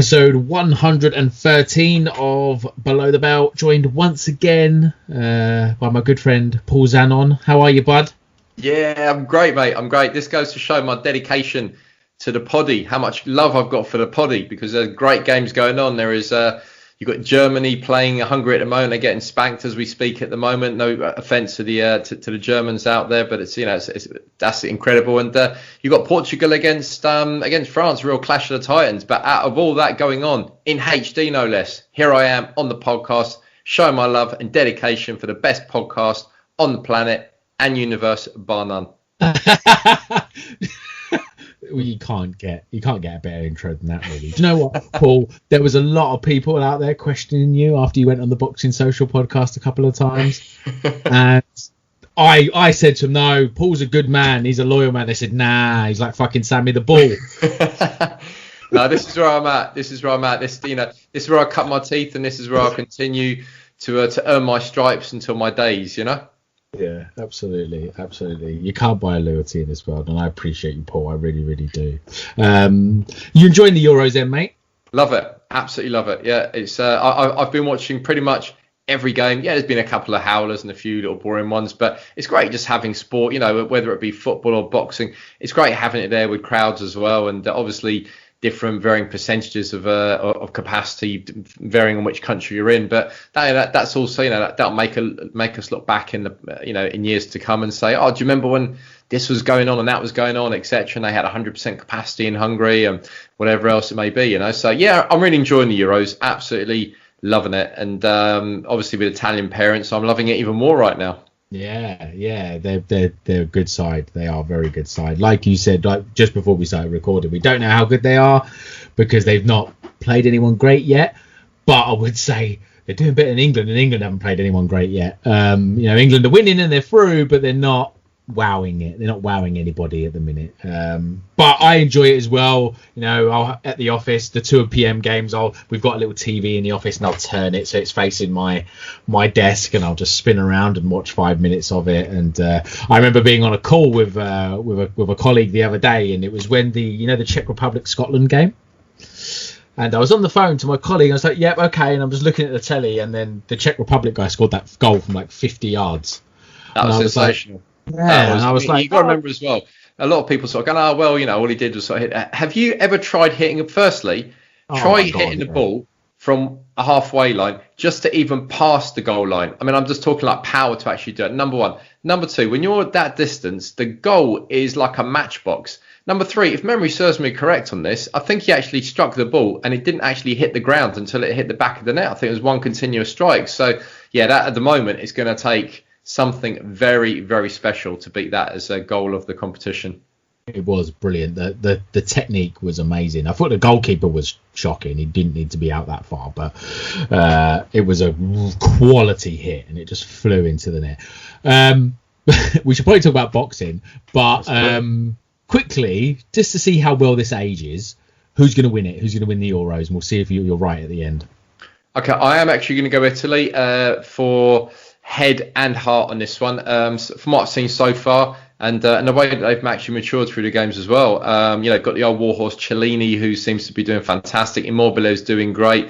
episode 113 of Below the Belt, joined once again by my good friend Paul Zanon. How are you, bud? Yeah, I'm great, mate. I'm great. This goes to show my dedication to the poddy, how much love I've got for the poddy, because there's great games going on. There is you've got Germany playing Hungary at the moment. They're getting spanked as we speak at the moment. No offence to the Germans out there, but that's incredible. And you've got Portugal against France, real clash of the titans. But out of all that going on in HD, no less, here I am on the podcast, showing my love and dedication for the best podcast on the planet and universe, bar none. Well, you can't get a better intro than that, really. Do you know what, Paul? There was a lot of people out there questioning you after you went on the Boxing Social podcast a couple of times, and I said to them, "No, Paul's a good man. He's a loyal man." They said, "Nah, he's like fucking Sammy the Bull." No, this is where I'm at. This is where I cut my teeth, and this is where I'll continue to earn my stripes until my days. Yeah, absolutely. You can't buy loyalty in this world, and I appreciate you, Paul. I really, really do. You enjoying the Euros then, mate? Love it. Absolutely love it. Yeah, it's. I've been watching pretty much every game. Yeah, there's been a couple of howlers and a few little boring ones, but it's great just having sport, whether it be football or boxing. It's great having it there with crowds as well, and obviously different varying percentages of capacity varying on which country you're in, but that's also that'll make us look back in the in years to come and say, oh, do you remember when this was going on and that was going on, etc., and they had 100% capacity in Hungary and whatever else it may be, so yeah, I'm really enjoying the Euros, absolutely loving it, and obviously with Italian parents, I'm loving it even more right now. Yeah, they're a good side. They are a very good side. Like you said, like just before we started recording, we don't know how good they are because they've not played anyone great yet. But I would say they're doing better than England, and England haven't played anyone great yet. England are winning and they're through, but they're not wowing it. They're not wowing anybody at the minute. But I enjoy it as well. At the office, the 2 p.m. games, we've got a little TV in the office, and I'll turn it so it's facing my desk, and I'll just spin around and watch 5 minutes of it. And I remember being on a call with a colleague the other day, and it was when the Czech Republic Scotland game. And I was on the phone to my colleague. I was like, "Yep, okay." And I'm just looking at the telly, and then the Czech Republic guy scored that goal from like 50 yards. That was sensational. Yeah, and I was like, you got to remember as well, a lot of people sort of going, all he did was sort of hit. Have you ever tried hitting it? Firstly, hitting the ball from a halfway line just to even pass the goal line. I mean, I'm just talking like power to actually do it. Number one. Number two, when you're at that distance, the goal is like a matchbox. Number three, if memory serves me correct on this, I think he actually struck the ball and it didn't actually hit the ground until it hit the back of the net. I think it was one continuous strike. So, yeah, that at the moment is going to take something very, very special to beat that as a goal of the competition. It was brilliant. The technique was amazing. I thought the goalkeeper was shocking. He didn't need to be out that far, but it was a quality hit and it just flew into the net. We should probably talk about boxing, but quickly, just to see how well this ages, who's going to win it? Who's going to win the Euros? And we'll see if you're right at the end. Okay, I am actually going to go Italy for head and heart on this one. From what I've seen so far, and the way that they've actually matured through the games as well. Got the old warhorse Cellini, who seems to be doing fantastic. Immobile's doing great.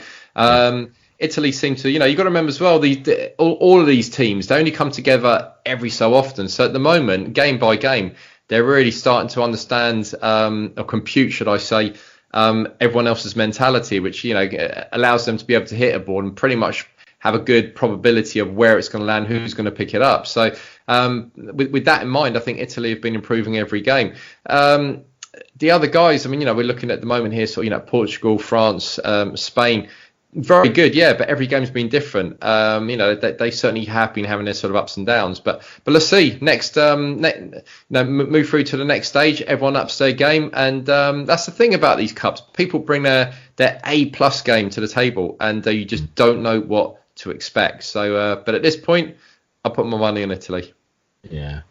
Italy seem to, you've got to remember as well, all of these teams, they only come together every so often. So at the moment, game by game, they're really starting to understand or compute, should I say, everyone else's mentality, which, allows them to be able to hit a ball and pretty much have a good probability of where it's going to land, who's going to pick it up. So with that in mind, I think Italy have been improving every game. The other guys, I mean, we're looking at the moment here, so, Portugal, France, Spain, very good, yeah, but every game's been different. They certainly have been having their sort of ups and downs, but let's see. Next, move through to the next stage. Everyone ups their game, and that's the thing about these cups. People bring their A+ game to the table, and you just don't know what to expect. So, but at this point, I'll put my money on Italy.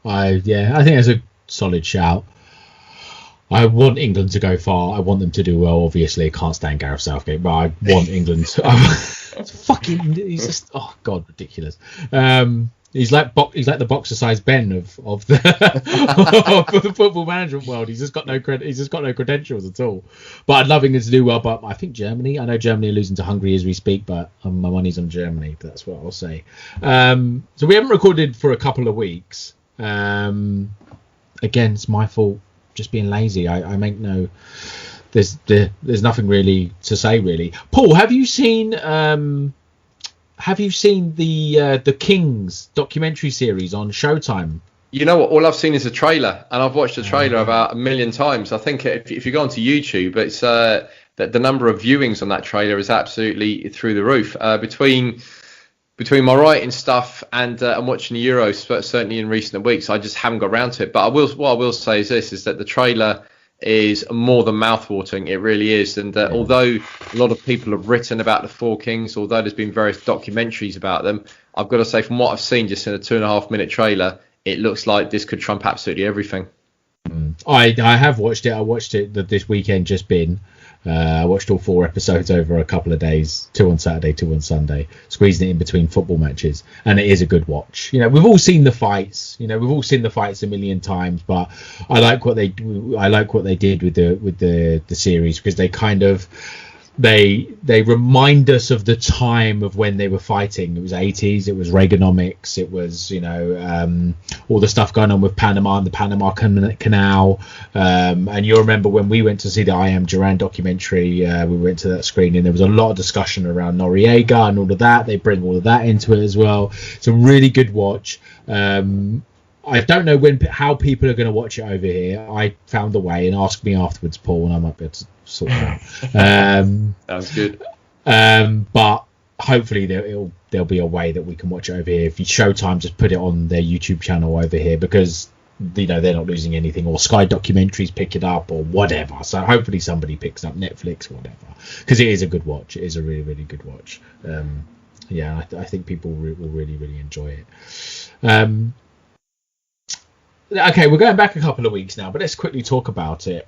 I think that's a solid shout. I want England to go far. I want them to do well. Obviously, I can't stand Gareth Southgate, but I want England to. He's just, oh God, ridiculous. He's like the boxer-sized Ben of the of the football management world. He's just got no credit. He's just got no credentials at all. But I'd love him to do well. But I think Germany. I know Germany are losing to Hungary as we speak, but my money's on Germany. That's what I'll say. So we haven't recorded for a couple of weeks. Again, it's my fault. Just being lazy. I make no. There's nothing really to say really. Paul, have you seen the Kings documentary series on Showtime? You know what? All I've seen is a trailer, and I've watched the trailer about 1 million times. I think if you go onto YouTube, it's that the number of viewings on that trailer is absolutely through the roof. Between my writing stuff and watching the Euros, certainly in recent weeks, I just haven't got around to it. But what I will say is that the trailer is more than mouthwatering. It really is. And although a lot of people have written about the Four Kings, although there's been various documentaries about them, I've got to say, from what I've seen just in a 2.5 minute trailer, it looks like this could trump absolutely everything. I have watched it. I watched it this weekend just been. I watched all 4 episodes over a couple of days, 2 on Saturday, 2 on Sunday, squeezing it in between football matches, and it is a good watch. You know, we've all seen the fights. You know, we've all seen the fights a million times, but I like what they did with the series, because they kind of they remind us of the time of when they were fighting. It was 80s, it was Reaganomics, it was, you know, all the stuff going on with Panama and the Panama Canal, and you'll remember when we went to see the I Am Duran documentary, we went to that screening, there was a lot of discussion around Noriega and all of that. They bring all of that into it as well. It's a really good watch. I don't know how people are going to watch it over here. I found a way, and ask me afterwards, Paul, and I might be able to sort it out. Sounds good. But hopefully there'll be a way that we can watch it over here. If Showtime just put it on their YouTube channel over here, because you know they're not losing anything, or Sky Documentaries pick it up or whatever. So hopefully somebody picks up Netflix or whatever, because it is a good watch. It is a really, really good watch. I think people will really, really enjoy it. Okay, we're going back a couple of weeks now, but let's quickly talk about it.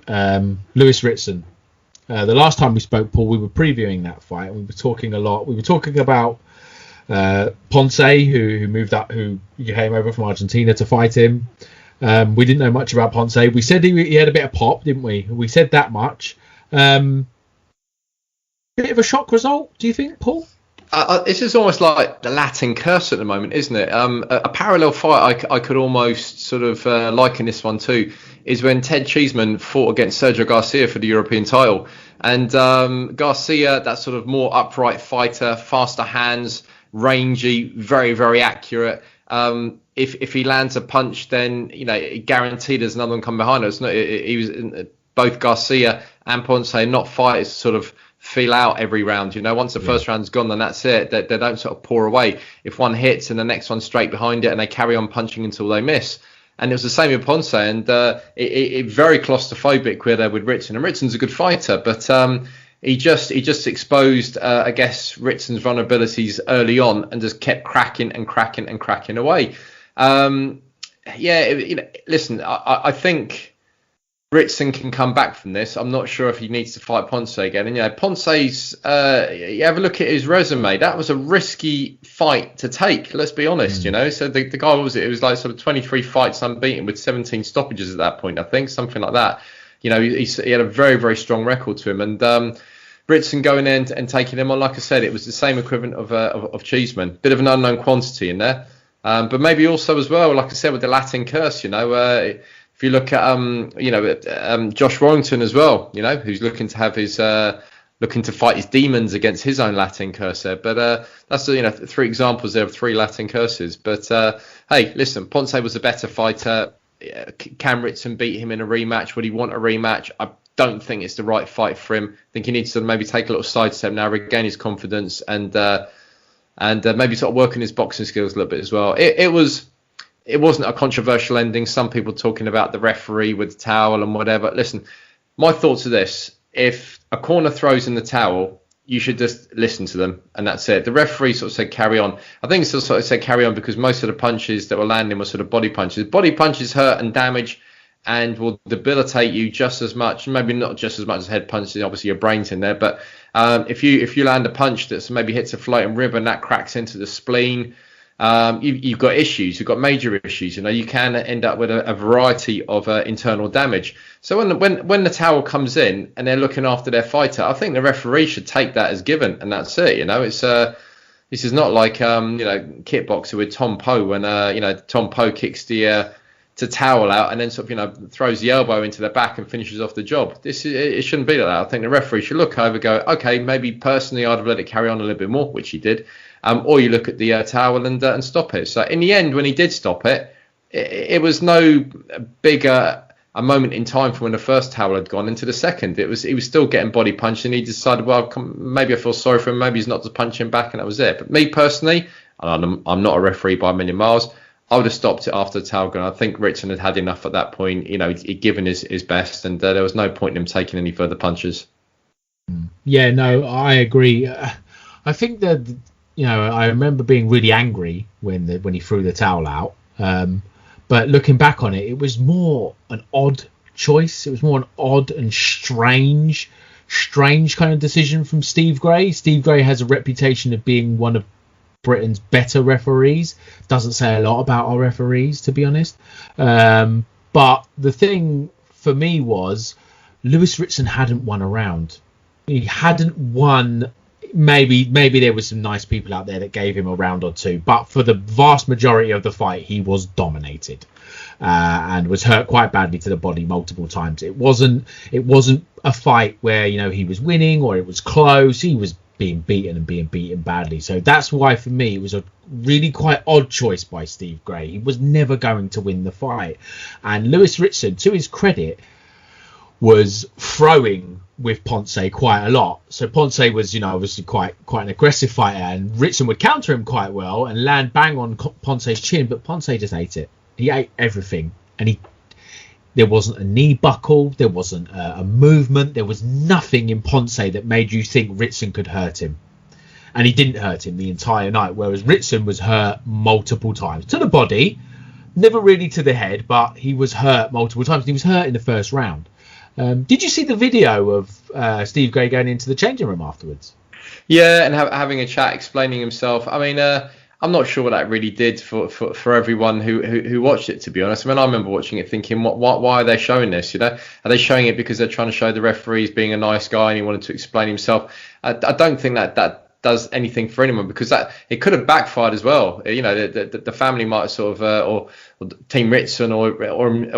Lewis Ritson. The last time we spoke, Paul, we were previewing that fight, and we were talking a lot. We were talking about Ponce, who moved up, who came over from Argentina to fight him. We didn't know much about Ponce. We said he had a bit of pop, didn't we? We said that much. Bit of a shock result, do you think, Paul? This is almost like the Latin curse at the moment, isn't it? A parallel fight I could almost sort of liken this one to is when Ted Cheeseman fought against Sergio Garcia for the European title. And Garcia, that sort of more upright fighter, faster hands, rangy, very, very accurate. If he lands a punch, then, you know, guaranteed there's another one coming behind us. He was both Garcia and Ponce, not fighters sort of feel out every round. You know, once the first round's gone, then that's it. They don't sort of pour away. If one hits and the next one's straight behind it, and they carry on punching until they miss. And it was the same with Ponce, and it very claustrophobic with Ritson. And Ritson's a good fighter, but he just exposed, I guess, Ritson's vulnerabilities early on, and just kept cracking away. Listen, I think Ritson can come back from this. I'm not sure if he needs to fight Ponce again. And, you know, Ponce's, you have a look at his resume. That was a risky fight to take, let's be honest, you know. So the guy, what was it? It was like sort of 23 fights unbeaten with 17 stoppages at that point, I think, something like that. You know, he had a very, very strong record to him. And Ritson going in and taking him on, like I said, it was the same equivalent of Cheeseman. Bit of an unknown quantity in there. But maybe also as well, like I said, with the Latin curse, you know, if you look at, Josh Warrington as well, you know, who's looking to have his, looking to fight his demons against his own Latin curse there. But that's, you know, 3 examples there of 3 Latin curses. But hey, listen, Ponce was a better fighter. Can Ritson beat him in a rematch? Would he want a rematch? I don't think it's the right fight for him. I think he needs to maybe take a little sidestep now, regain his confidence, and maybe sort of work on his boxing skills a little bit as well. It wasn't a controversial ending. Some people talking about the referee with the towel and whatever. Listen, my thoughts are this. If a corner throws in the towel, you should just listen to them, and that's it. The referee sort of said carry on. I think he sort of said carry on because most of the punches that were landing were sort of body punches. Body punches hurt and damage and will debilitate you just as much, maybe not just as much as head punches. Obviously, your brain's in there. But if you land a punch that maybe hits a floating rib and that cracks into the spleen, you've got issues. You've got major issues. You can end up with a variety of internal damage. So when the towel comes in and they're looking after their fighter, I think the referee should take that as given, and that's it. It's this is not like kickboxer with Tom Poe when Tom Poe kicks the towel out and then sort of throws the elbow into the back and finishes off the job. It shouldn't be like that. I think the referee should look over, go, okay, maybe personally I'd have let it carry on a little bit more, which he did. Or you look at the towel and stop it. So in the end, when he did stop it, it was no bigger a moment in time from when the first towel had gone into the second. He was still getting body punched, and he decided, well, maybe I feel sorry for him. Maybe he's not to punch him back, and that was it. But me personally, I'm not a referee by a million miles. I would have stopped it after the towel gone. I think Ritson had enough at that point. He'd given his best, and there was no point in him taking any further punches. Yeah, no, I agree. I think that. I remember being really angry when he threw the towel out. But looking back on it, it was more an odd choice. It was more an odd and strange kind of decision from Steve Gray. Steve Gray has a reputation of being one of Britain's better referees. Doesn't say a lot about our referees, to be honest. But the thing for me was Lewis Ritson hadn't won a round. He hadn't won. Maybe there was some nice people out there that gave him a round or two, but for the vast majority of the fight, he was dominated and was hurt quite badly to the body multiple times. It wasn't a fight where he was winning or it was close. He was being beaten badly. So that's why for me it was a really quite odd choice by Steve Gray. He was never going to win the fight, and Lewis Ritson, to his credit, was throwing with Ponce quite a lot. So Ponce was, obviously quite an aggressive fighter, and Ritson would counter him quite well and land bang on Ponce's chin, but Ponce just ate it. He ate everything, and there wasn't a knee buckle, there wasn't a movement, there was nothing in Ponce that made you think Ritson could hurt him. And he didn't hurt him the entire night, whereas Ritson was hurt multiple times. To the body, never really to the head, but he was hurt multiple times. He was hurt in the first round. Did you see the video of Steve Gray going into the changing room afterwards? Yeah, and having a chat, explaining himself. I mean, I'm not sure what that really did for everyone who watched it, to be honest. I mean, I remember watching it thinking, why are they showing this? Are they showing it because they're trying to show the referees being a nice guy and he wanted to explain himself? I don't think that does anything for anyone, because that it could have backfired as well. The family might have sort of or Team Ritson or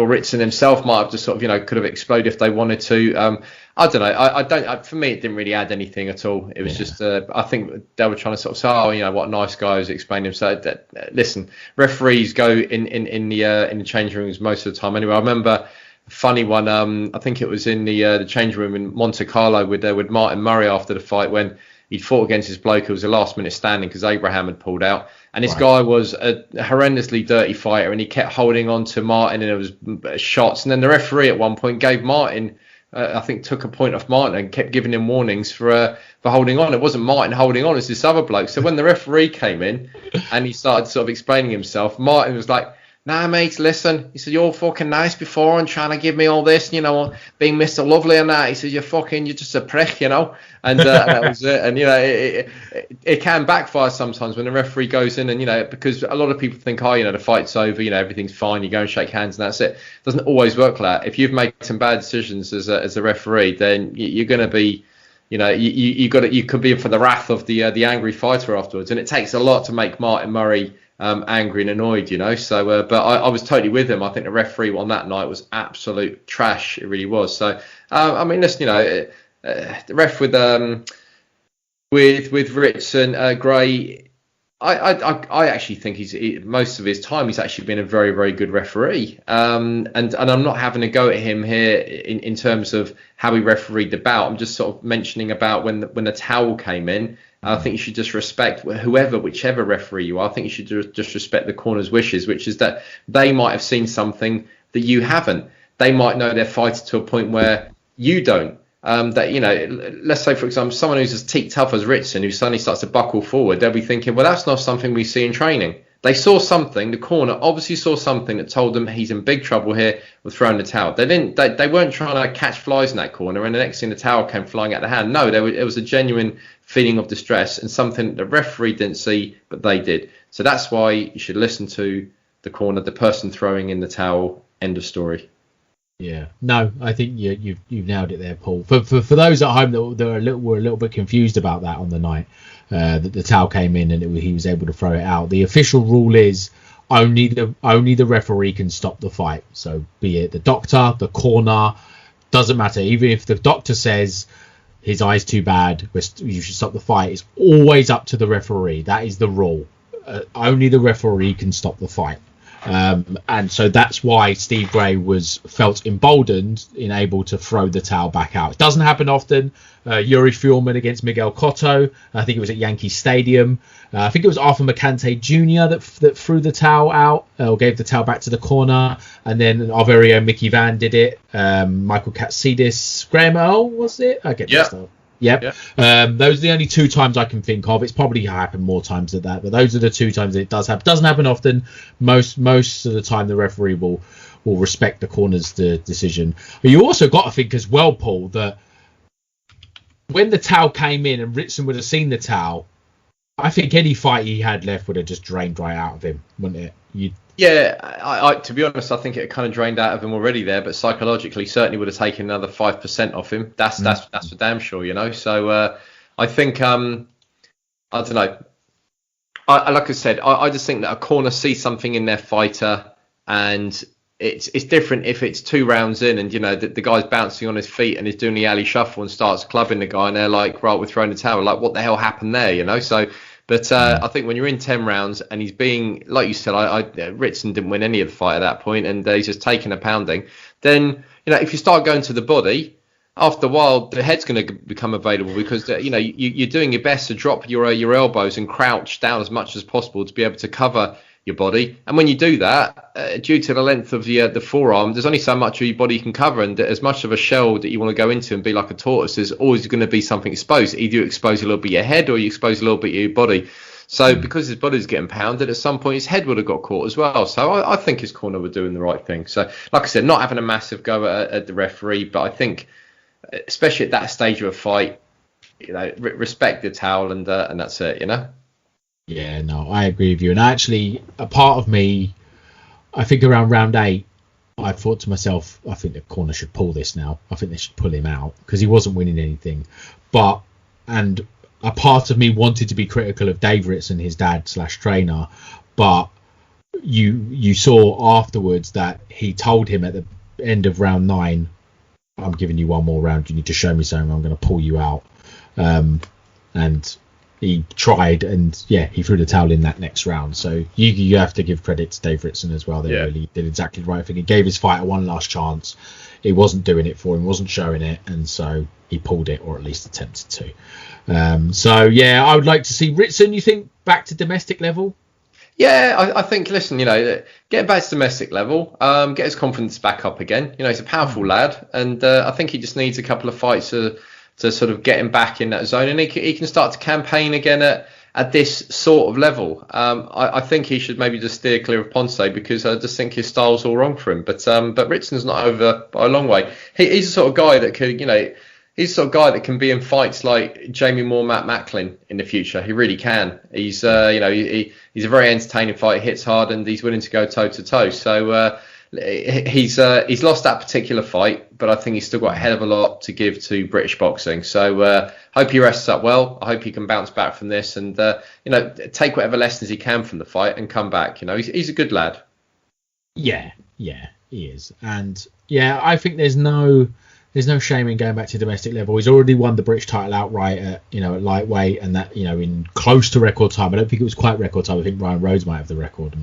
Ritson himself might have just sort of could have exploded if they wanted to. I don't know. For me, it didn't really add anything at all. It was just I think they were trying to sort of say, what a nice guy who's explaining himself. Listen, referees go in the changing rooms most of the time anyway. I remember a funny one. I think it was in the changing room in Monte Carlo with Martin Murray after the fight when he'd fought against his bloke who was a last minute standing because Abraham had pulled out. And this guy was a horrendously dirty fighter, and he kept holding on to Martin, and it was shots. And then the referee at one point gave Martin, I think took a point off Martin and kept giving him warnings for holding on. It wasn't Martin holding on, it was this other bloke. So when the referee came in and he started sort of explaining himself, Martin was like, "Nah, mate, listen." He said, "You're fucking nice before and trying to give me all this, being Mr. Lovely and that." He said, you're just a prick, And that was it. And, it can backfire sometimes when the referee goes in and, because a lot of people think, the fight's over, everything's fine. You go and shake hands and that's it. It doesn't always work like that. If you've made some bad decisions as a referee, then you're going to be, you could be in for the wrath of the angry fighter afterwards. And it takes a lot to make Martin Murray angry and annoyed, So, but I was totally with him. I think the referee on that night was absolute trash. It really was. So, I mean, listen, the ref with Ritson, Gray. I actually think most of his time he's actually been a very, very good referee. And I'm not having a go at him here in terms of how he refereed the bout. I'm just sort of mentioning about when the towel came in. I think you should just respect whichever referee you are. I think you should just respect the corner's wishes, which is that they might have seen something that you haven't. They might know their fighter to a point where you don't. Let's say, for example, someone who's as teak tough as Ritson, who suddenly starts to buckle forward, they'll be thinking, well, that's not something we see in training. They saw something. The corner obviously saw something that told them he's in big trouble here with throwing the towel. They weren't trying to catch flies in that corner, and the next thing the towel came flying out of the hand. No, it was a genuine feeling of distress and something the referee didn't see, but they did. So that's why you should listen to the corner, the person throwing in the towel. End of story. Yeah, no, I think you've nailed it there, Paul. For those at home that were a little bit confused about that on the night, that the towel came in and he was able to throw it out. The official rule is only the referee can stop the fight. So be it the doctor, the corner, doesn't matter. Even if the doctor says his eye's too bad, you should stop the fight, it's always up to the referee. That is the rule. Only the referee can stop the fight. And so that's why Steve Gray felt emboldened in able to throw the towel back out. It doesn't happen often. Yuri Fjellman against Miguel Cotto, I think it was at Yankee Stadium. I think it was Arthur Mercante Jr. that threw the towel out or gave the towel back to the corner. And then our very own Mickey Van did it. Michael Katsidis, Graham Earl, was it? I get this stuff. Yep. Those are the only two times I can think of. It's probably happened more times than that, but those are the two times it does happen. Doesn't happen often. Most of the time, the referee will respect the corner's decision. But you also got to think as well, Paul, that when the towel came in and Ritson would have seen the towel, I think any fight he had left would have just drained right out of him, wouldn't it? Yeah, I to be honest, I think it kind of drained out of him already there, but psychologically certainly would have taken another 5% off him. That's for damn sure, you know. So I think I don't know. Like I said, I just think that a corner sees something in their fighter, and it's different if it's 2 rounds in and you know the guy's bouncing on his feet and he's doing the alley shuffle and starts clubbing the guy, and they're like, right, we're throwing the towel. Like, what the hell happened there, you know? So. But I think when you're in 10 rounds and he's being, like you said, Ritson didn't win any of the fight at that point, and he's just taking a pounding. Then, you know, if you start going to the body, after a while, the head's going to become available because, you know, you're doing your best to drop your elbows and crouch down as much as possible to be able to cover your body. And when you do that, due to the length of the forearm, there's only so much of your body you can cover, and as much of a shell that you want to go into and be like a tortoise, there's always going to be something exposed. Either you expose a little bit your head or you expose a little bit your body. So because his body's getting pounded, at some point his head would have got caught as well. So I think his corner were doing the right thing. So like I said, not having a massive go at the referee, but I think especially at that stage of a fight, you know, respect the towel and that's it, you know. Yeah, no, I agree with you. And actually, a part of me, I think around round 8, I thought to myself, I think the corner should pull this now. I think they should pull him out because he wasn't winning anything. And a part of me wanted to be critical of Dave Ritson, his dad / trainer. But you saw afterwards that he told him at the end of round 9, I'm giving you one more round. You need to show me something. I'm going to pull you out. And he tried, and he threw the towel in that next round. So you have to give credit to Dave Ritson as well. They really did exactly the right thing. He gave his fighter one last chance. He wasn't doing it for him, wasn't showing it, and so he pulled it, or at least attempted to. So I would like to see Ritson, you think, back to domestic level? Yeah, I think, listen, you know, get back to domestic level, get his confidence back up again. You know, he's a powerful lad, and I think he just needs a couple of fights to sort of get him back in that zone, and he can start to campaign again at this sort of level. I think he should maybe just steer clear of Ponce because I just think his style's all wrong for him. But Ritson's not over by a long way. He's the sort of guy that could, you know, he's the sort of guy that can be in fights like Jamie Moore, Matt Macklin in the future. He really can. He's you know, he's a very entertaining fighter. He hits hard and he's willing to go toe to toe. So he's lost that particular fight, but I think he's still got a hell of a lot to give to British boxing. So hope he rests up well. I hope he can bounce back from this and you know, take whatever lessons he can from the fight and come back. You know, he's a good lad. Yeah, he is. And I think there's no shame in going back to domestic level. He's already won the British title outright at lightweight, and that, you know, in close to record time. I don't think it was quite record time. I think Ryan Rhodes might have the record.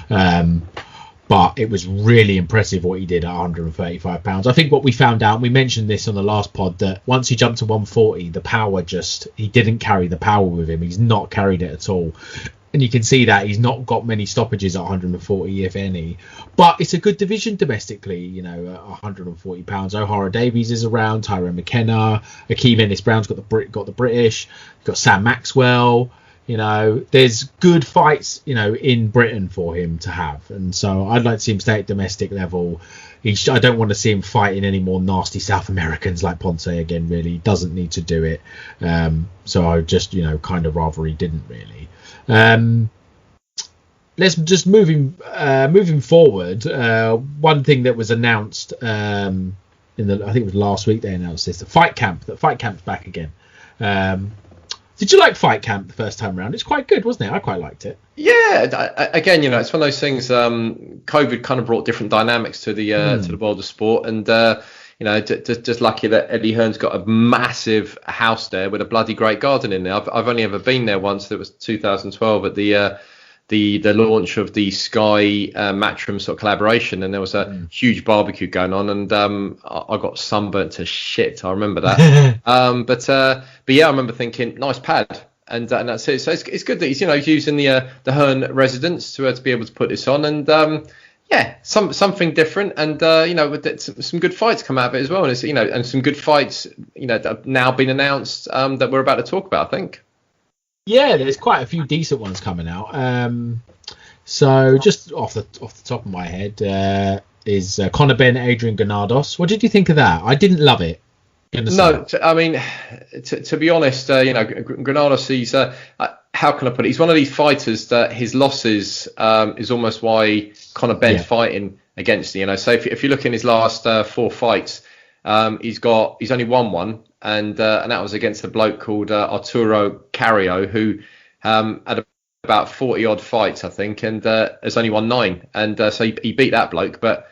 And but it was really impressive what he did at 135 pounds. I think what we found out, we mentioned this on the last pod, that once he jumped to 140, the power he didn't carry the power with him. He's not carried it at all. And you can see that he's not got many stoppages at 140, if any. But it's a good division domestically, you know, at 140 pounds. O'Hara Davies is around, Tyrone McKenna, Akeem Ennis Brown's got the British, you've got Sam Maxwell. You know, there's good fights, you know, in Britain for him to have, and so I'd like to see him stay at domestic level. I don't want to see him fighting any more nasty South Americans like Ponce again. Really, he doesn't need to do it. So I just, you know, kind of rather he didn't really. Let's just moving forward. One thing that was announced I think it was last week they announced this. The Fight Camp. That Fight Camp's back again. Did you like Fight Camp the first time around? It's quite good, wasn't it? I quite liked it. Yeah, again, you know, it's one of those things. COVID kind of brought different dynamics to the world of sport, and you know, just lucky that Eddie Hearn's got a massive house there with a bloody great garden in there. I've only ever been there once. That was 2012 at the launch of the Sky Matchroom sort of collaboration, and there was a huge barbecue going on, and I got sunburnt to shit. I remember that. But yeah, I remember thinking, nice pad, and that's it. So it's good that he's using the Hearn residence to be able to put this on, and yeah, something different, and with some good fights come out of it as well, and it's and some good fights that have now been announced that we're about to talk about, I think. Yeah, there's quite a few decent ones coming out. So just off the top of my head is Conor, Benn, Adrian, Granados. What did you think of that? I didn't love it. No, I mean, to be honest, Granados, he's how can I put it? He's one of these fighters that his losses is almost why Conor Benn's fighting against. So if you look in his last 4 fights, he's only won one. And that was against a bloke called Arturo Carrillo, who had about 40 odd fights, I think, and has only won 9. And so he beat that bloke. But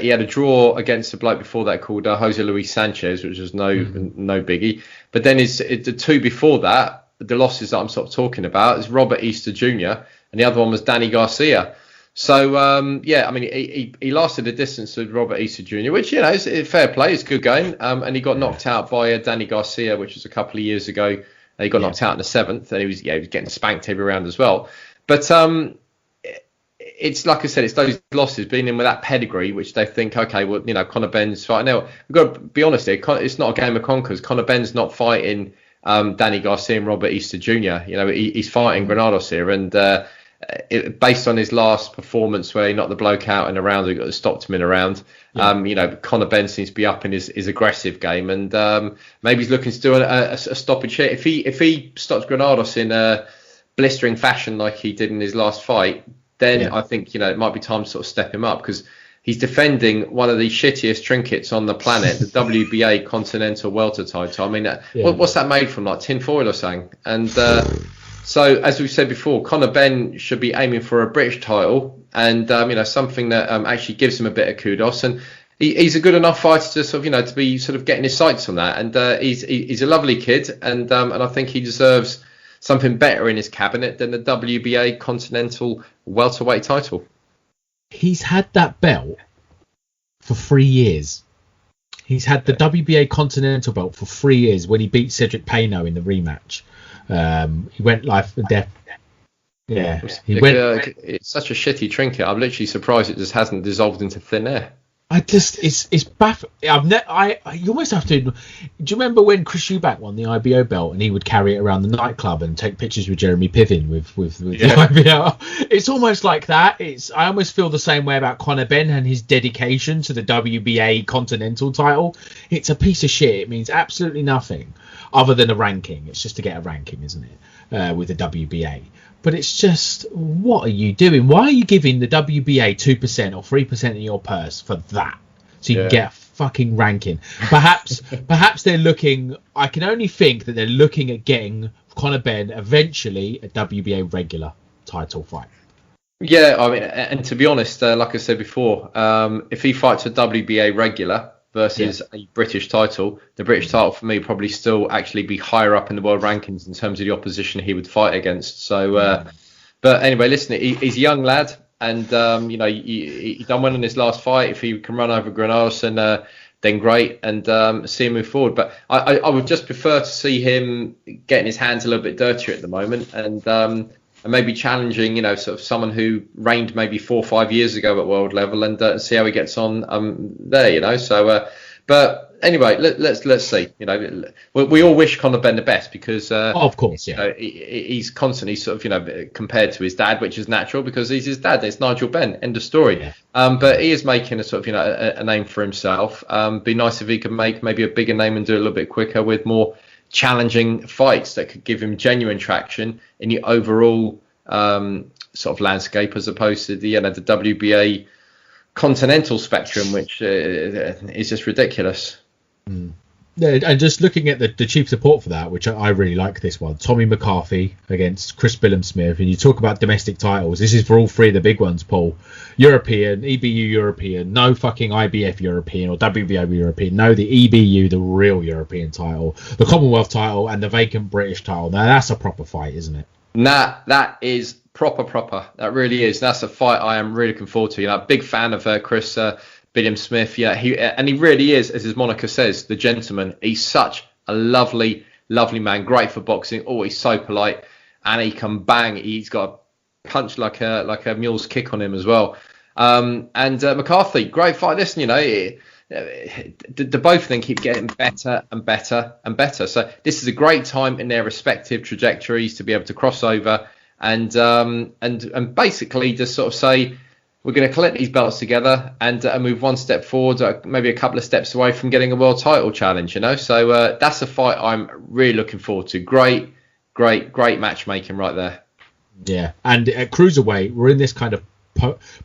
he had a draw against a bloke before that called Jose Luis Sanchez, which was no biggie. But then the 2 before that, the losses that I'm sort of talking about, is Robert Easter Jr. and the other one was Danny Garcia. So, I mean, he lasted a distance with Robert Easter Jr., which, is fair play. It's good going. And he got knocked out by Danny Garcia, which was a couple of years ago. He got knocked out in the 7th, and he was getting spanked every round as well. But it's like I said, it's those losses being in with that pedigree, which they think, okay, well, Conor Benn's fighting. Now, we've got to be honest here. It's not a game of conkers. Conor Benn's not fighting Danny Garcia and Robert Easter Jr. He's fighting Granados here, and based on his last performance where he knocked the bloke out in a round who stopped him in a round, Conor Benn seems to be up in his aggressive game, and maybe he's looking to do a stoppage here. If he stops Granados in a blistering fashion like he did in his last fight, then I think it might be time to sort of step him up, because he's defending one of the shittiest trinkets on the planet, the WBA Continental Welter title. I mean, what's that made from, like tin foil or something? And so, as we've said before, Conor Benn should be aiming for a British title, and something that actually gives him a bit of kudos. And he's a good enough fighter to sort of to be sort of getting his sights on that. And he's a lovely kid, and I think he deserves something better in his cabinet than the WBA Continental Welterweight title. He's had that belt for 3 years. He's had the WBA Continental belt for 3 years when he beat Cedric Payno in the rematch. He went life and death. Yeah, it's such a shitty trinket. I'm literally surprised it just hasn't dissolved into thin air. It's baffling. You almost have to. Do you remember when Chris Eubank won the IBO belt and he would carry it around the nightclub and take pictures with Jeremy Piven with the IBO? It's almost like that. I almost feel the same way about Conor Benn and his dedication to the WBA Continental title. It's a piece of shit. It means absolutely nothing other than a ranking. It's just to get a ranking, isn't it? With the WBA. But it's just, what are you doing? Why are you giving the WBA 2% or 3% of your purse for that? So you can get a fucking ranking. Perhaps they're looking, I can only think that they're looking at getting Conor Benn eventually a WBA regular title fight. Yeah, I mean, and to be honest, like I said before, if he fights a WBA regular versus a British title, the British title for me probably still actually be higher up in the world rankings in terms of the opposition he would fight against. So, but anyway, listen, he's a young lad, and he done well in his last fight. If he can run over Granados, then great, and see him move forward. But I would just prefer to see him getting his hands a little bit dirtier at the moment, and maybe challenging, sort of someone who reigned maybe 4 or 5 years ago at world level, and see how he gets on there, So, but anyway, let's see. You know, we all wish Conor Benn the best because, of course, yeah, you know, he's constantly sort of, you know, compared to his dad, which is natural because he's his dad. It's Nigel Benn. End of story. Yeah. But he is making a sort of, you know, a name for himself. Be nice if he could make maybe a bigger name and do it a little bit quicker with more challenging fights that could give him genuine traction in the overall sort of landscape, as opposed to the, you know, the WBA continental spectrum, which is just ridiculous. Yeah, and just looking at the chief support for that, which I really like this one, Tommy McCarthy against Chris Billam-Smith, and you talk about domestic titles. This is for all three of the big ones, Paul. European, EBU European, no fucking IBF European or WBO European. No, the EBU, the real European title, the Commonwealth title, and the vacant British title. Now that's a proper fight, isn't it? Nah, that is proper. That really is. That's a fight I am really looking forward to. You know, big fan of Chris Billam-Smith. Yeah, he really is, as his moniker says, the gentleman. He's such a lovely man. Great for boxing. Oh, he's so polite, and he can bang. He's got a punch like a mule's kick on him as well. And McCarthy, great fight. Listen, you know, the both of them keep getting better and better. So this is a great time in their respective trajectories to be able to cross over and basically just sort of say, we're going to collect these belts together and move one step forward, maybe a couple of steps away from getting a world title challenge, you know. So that's a fight I'm really looking forward to. Great matchmaking right there. Yeah, and at cruiserweight, we're in this kind of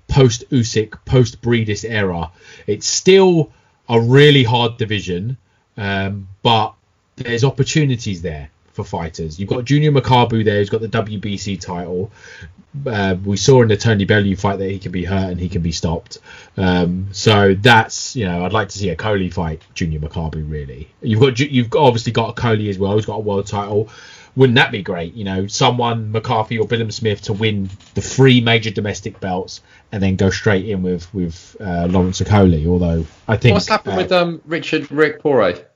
post-Usyk, post-Breedis era. It's still a really hard division, but there's opportunities there for fighters. You've got Junior Makabu there, who's got the WBC title. We saw in the Tony Bellew fight that he can be hurt and he can be stopped. So that's, you know, I'd like to see a Coley fight Junior Makabu, really. You've obviously got a Coley as well, who's got a world title. Wouldn't that be great? You know, someone, McCarthy or Billam-Smith, to win the 3 major domestic belts and then go straight in with Lawrence Okoli. Although I think what's happened with Richard Rick Poirier?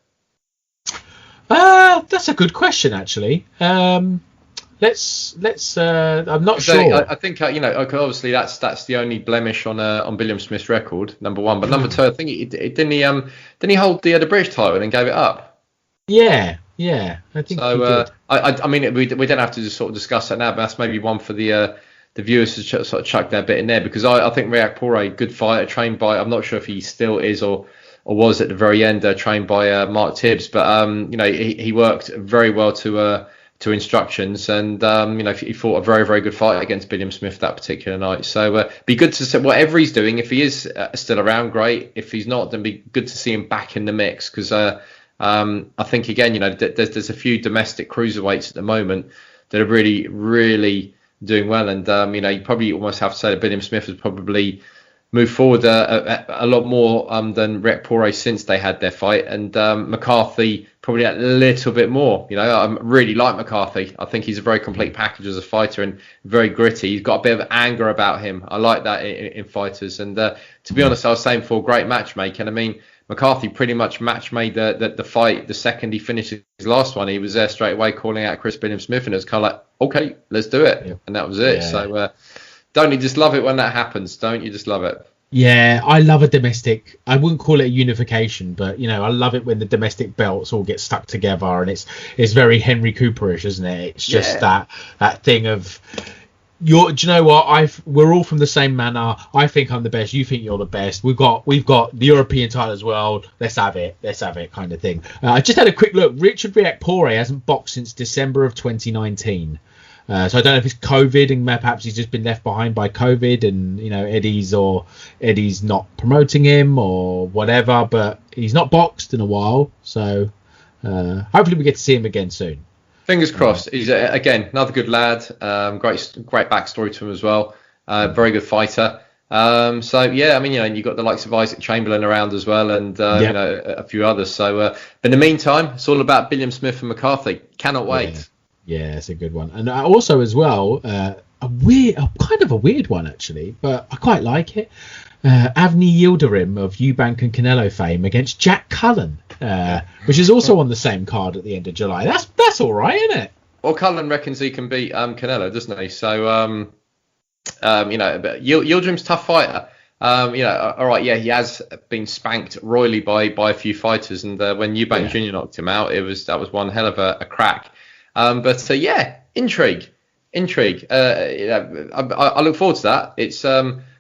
That's a good question, actually. Let's. I'm not sure. I think you know. Obviously, that's the only blemish on Billam-Smith's record, number one. But number two, I think didn't he hold the British title and then gave it up? Yeah, I think so. I mean, we don't have to just sort of discuss that now, but that's maybe one for the viewers to sort of chuck that bit in there, because I think Riak Poirier, good fighter, trained by, I'm not sure if he still is or was at the very end, trained by Mark Tibbs, but you know, he worked very well to instructions, and you know, he fought a very, very good fight against Billam-Smith that particular night. So be good to see whatever he's doing. If he is still around, great. If he's not, then be good to see him back in the mix, because I think, again, you know, there's a few domestic cruiserweights at the moment that are really, really doing well, and you know, you probably almost have to say that Billam-Smith has probably moved forward a lot more than Riak Poirier since they had their fight, and McCarthy probably a little bit more. You know, I really like McCarthy. I think he's a very complete package as a fighter and very gritty. He's got a bit of anger about him. I like that in fighters. And to be honest, I was saying for great matchmaking. I mean, McCarthy pretty much match-made the fight the second he finished his last one. He was there straight away calling out Chris Billam-Smith, and it was kind of like, okay, let's do it. Yeah. And that was it. Yeah. So don't you just love it when that happens? Don't you just love it? Yeah, I love a domestic. I wouldn't call it a unification, but you know, I love it when the domestic belts all get stuck together, and it's very Henry Cooperish, isn't it? It's just that thing of do you know what? We're all from the same manor. I think I'm the best. You think you're the best. We've got the European title as well. Let's have it, kind of thing. I just had a quick look. Richard Riak Poirier hasn't boxed since December of 2019. So I don't know if it's COVID and perhaps he's just been left behind by COVID, and you know, Eddie's not promoting him or whatever. But he's not boxed in a while, so hopefully we get to see him again soon. Fingers crossed. He's again another good lad. Great backstory to him as well. Very good fighter. So yeah, I mean, you know, you've got the likes of Isaac Chamberlain around as well, and you know, a few others. So, but in the meantime, it's all about Billam-Smith and McCarthy. Cannot wait. Yeah, it's a good one. And also as well, a kind of a weird one actually, but I quite like it. Avni Yildirim of Eubank and Canelo fame against Jack Cullen, which is also on the same card at the end of July. That's all right, isn't it? Well, Cullen reckons he can beat Canelo, doesn't he? So, you know, but Yildirim's a tough fighter. All right, yeah, he has been spanked royally by a few fighters, and when Eubank Jr. knocked him out, that was one hell of a crack. But intrigue. I look forward to that. It's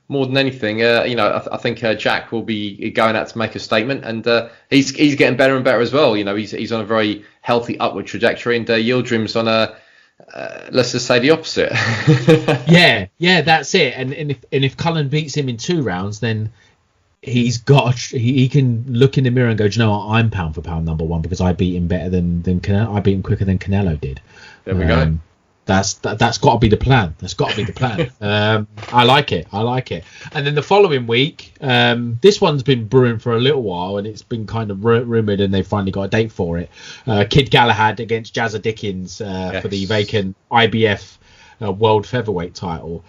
more than anything. I think Jack will be going out to make a statement, and he's getting better and better as well. He's on a very healthy upward trajectory, and Yildirim's on a let's just say the opposite. yeah, that's it. And if Cullen beats him in 2 rounds, then he can look in the mirror and go, do you know what? I'm pound for pound number 1 because I beat him better than Canelo. I beat him quicker than Canelo did. There we go. That's got to be the plan. I like it. And then the following week, this one's been brewing for a little while, and it's been kind of rumoured, and they finally got a date for it. Kid Galahad against Jazza Dickens for the vacant IBF World Featherweight title.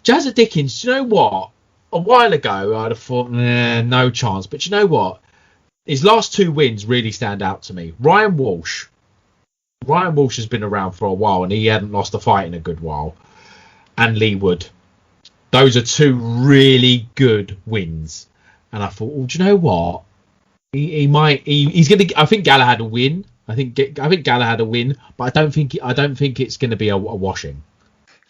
Jazza Dickens, do you know what? A while ago, I'd have thought, no chance. But you know what? His last 2 wins really stand out to me. Ryan Walsh has been around for a while, and he hadn't lost a fight in a good while. And Lee Wood. Those are 2 really good wins. And I thought, well, do you know what? He's going to. I think Galahad will win. I think Galahad will win, but I don't think it's going to be a washing.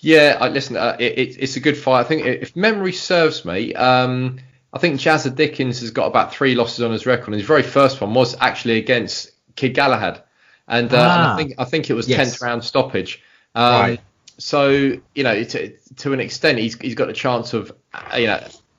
Yeah, listen. It's a good fight. I think if memory serves me, I think Jazza Dickens has got about 3 losses on his record, and his very first one was actually against Kid Galahad. And I think it was 10th round stoppage. Right. So to an extent, he's got a chance of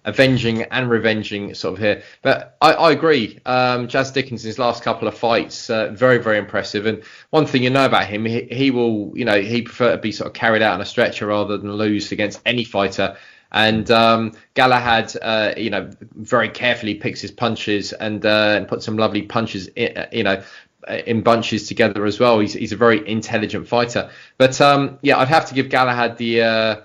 avenging and revenging sort of here. But I agree. Jazz Dickens, in his last couple of fights, very, very impressive. And one thing you know about him, he will he prefer to be sort of carried out on a stretcher rather than lose against any fighter. And Galahad, very carefully picks his punches and puts some lovely punches, in bunches together as well. He's a very intelligent fighter. But I'd have to give Galahad the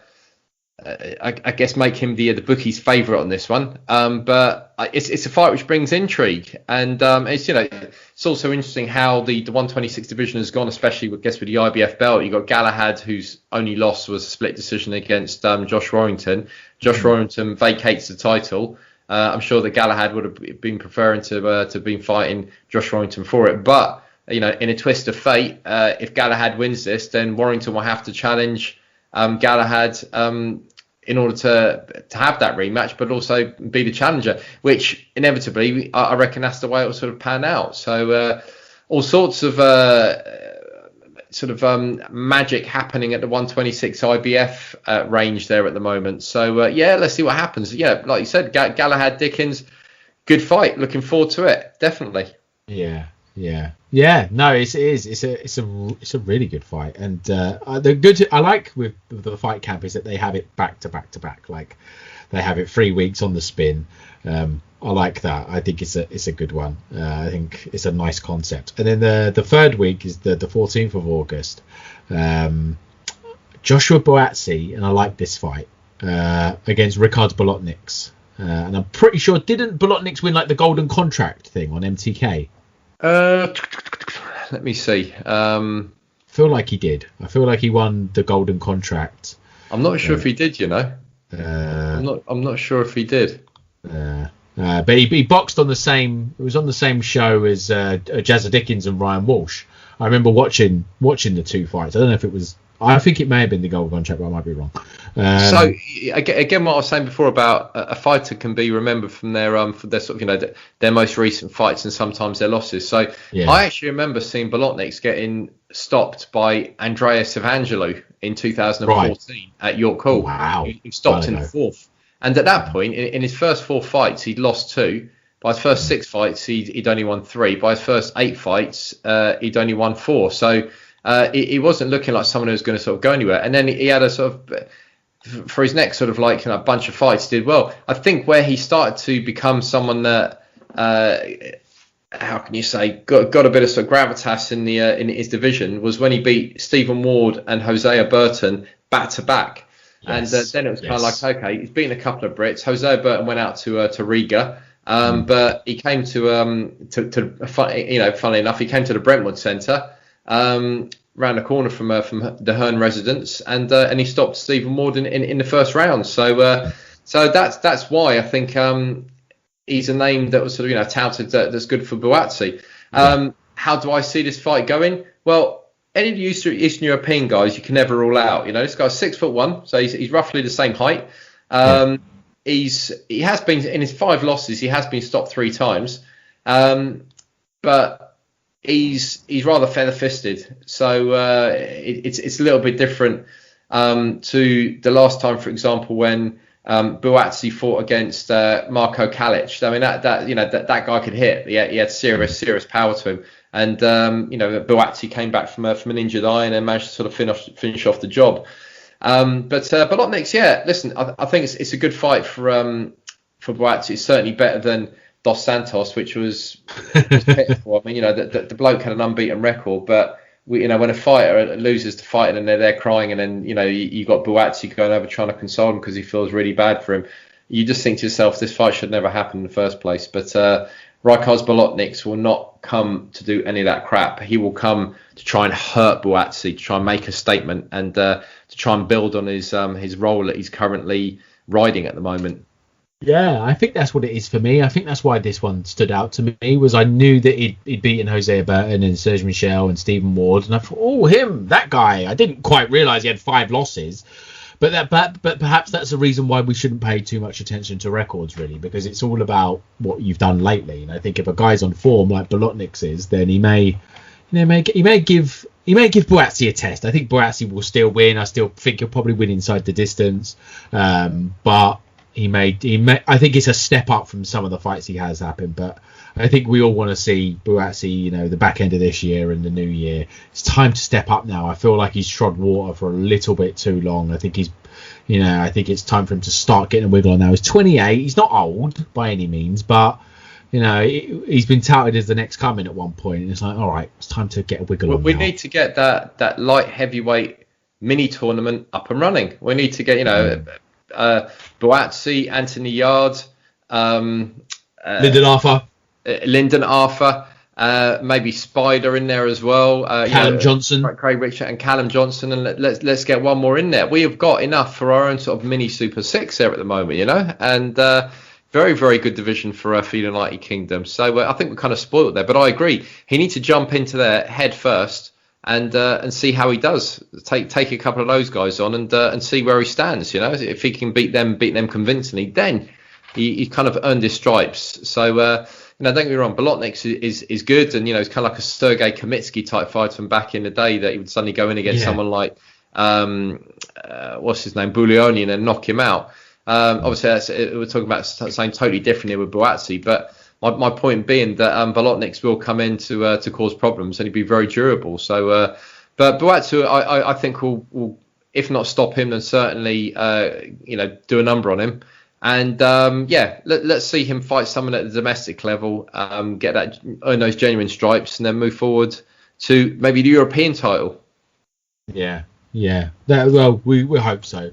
I guess make him the bookies' favourite on this one. But it's a fight which brings intrigue, and it's also interesting how the 126 division has gone, especially with the IBF belt. You got Galahad, whose only loss was a split decision against Josh Warrington. Josh Warrington vacates the title. I'm sure that Galahad would have been preferring to been fighting Josh Warrington for it. But, in a twist of fate, if Galahad wins this, then Warrington will have to challenge Galahad in order to have that rematch, but also be the challenger, which inevitably, I reckon that's the way it will sort of pan out. So all sorts of magic happening at the 126 IBF range there at the moment. So let's see what happens. Yeah, like you said, Galahad Dickens, good fight. Looking forward to it, definitely. Yeah. No, it is. It's a really good fight, and the good I like with the fight camp is that they have it back to back to back. Like they have it 3 weeks on the spin. I like that. I think it's a good one. I think it's a nice concept. And then the third week is the 14th of August. Joshua Buatsi, and I like this fight against Ricard Balotniks. And I'm pretty sure, didn't Balotniks win like the golden contract thing on MTK? Let me see. I feel like he did. I feel like he won the golden contract. I'm not sure if he did. I'm not sure if he did. But he boxed on the same. It was on the same show as Jazza Dickens and Ryan Walsh. I remember watching the 2 fights. I don't know if it was. I think it may have been the golden contract, but I might be wrong. So again, what I was saying before about a fighter can be remembered from their sort of their most recent fights and sometimes their losses. So I actually remember seeing Balotniks getting stopped by Andreas Evangelou in 2014 at York Hall. Wow, who stopped in the 4th. And at that point, in his first 4 fights, he'd lost 2. By his first 6 fights, he'd only won 3. By his first 8 fights, he'd only won 4. So he wasn't looking like someone who was going to sort of go anywhere. And then he had a sort of, for his next sort of like bunch of fights, did well. I think where he started to become someone that, how can you say, got a bit of sort of gravitas in his division was when he beat Stephen Ward and Hosea Burton back to back. Yes, and then it was kind of like, okay, he's beaten a couple of Brits. Hosea Burton went out to Riga, but he came funnily enough, he came to the Brentwood Centre, round the corner from the Hearn residence, and he stopped Stephen Ward in the first round. So So that's why I think he's a name that was sort of touted that's good for Buatsi. How do I see this fight going? Well, any of the Eastern European guys you can never rule out. This guy's 6'1", so he's roughly the same height. He has been in his 5 losses. He has been stopped 3 times, but he's rather feather-fisted. So it's a little bit different to the last time, for example, when Buatsi fought against Marko Kalic. I mean that guy could hit. He had serious power to him. And Buatsi came back from an injured eye and then managed to sort of finish off the job. But Balotniks, listen, I think it's a good fight for Buatsi. It's certainly better than Dos Santos, which was pitiful. I mean, the bloke had an unbeaten record, but when a fighter loses to fight and they're there crying, and then you got Buatsi going over trying to console him because he feels really bad for him, you just think to yourself, this fight should never happen in the first place. But Raikars Balotniks will not come to do any of that crap. He will come to try and hurt Buatsi, to try and make a statement, and to try and build on his role that he's currently riding at the moment. Yeah, I think that's what it is for me. I think that's why this one stood out to me, was I knew that he'd beaten Jose Burton and Serge Michel and Stephen Ward, and I thought, that guy. I didn't quite realise he had 5 losses. But perhaps that's the reason why we shouldn't pay too much attention to records, really, because it's all about what you've done lately. And I think if a guy's on form like Balotniks is, then he may give Buatsi a test. I think Buatsi will still win. I still think he'll probably win inside the distance, but he may. I think it's a step up from some of the fights he has happened. But I think we all want to see Buatsi, the back end of this year and the new year. It's time to step up now. I feel like he's trod water for a little bit too long. I think I think it's time for him to start getting a wiggle on now. He's 28. He's not old by any means, but he's been touted as the next coming at one point. And it's like, all right, it's time to get a wiggle on. We need to get that light heavyweight mini tournament up and running. We need to get Buatsi, Anthony Yard, Lyndon Arthur, maybe Spider in there as well. Callum Johnson, Craig Richard, and Callum Johnson, and let's get one more in there. We have got enough for our own sort of mini Super 6 there at the moment, and very, very good division for the United Kingdom. So I think we're kind of spoiled there, but I agree. He needs to jump into there head first and see how he does. Take a couple of those guys on and see where he stands. If he can beat them convincingly, then he kind of earned his stripes. So. Don't get me wrong, Balotniks is good, and it's kind of like a Sergei Kamitsky type fighter from back in the day that he would suddenly go in against someone like what's his name, Buglioni, and then knock him out. Obviously, we're talking about something totally different here with Buatsi, but my point being that Balotniks will come in to cause problems, and he'd be very durable. So, but Buatsi, I think will, if not stop him, then certainly do a number on him. And let's see him fight someone at the domestic level, earn those genuine stripes, and then move forward to maybe the European title. Yeah. We hope so.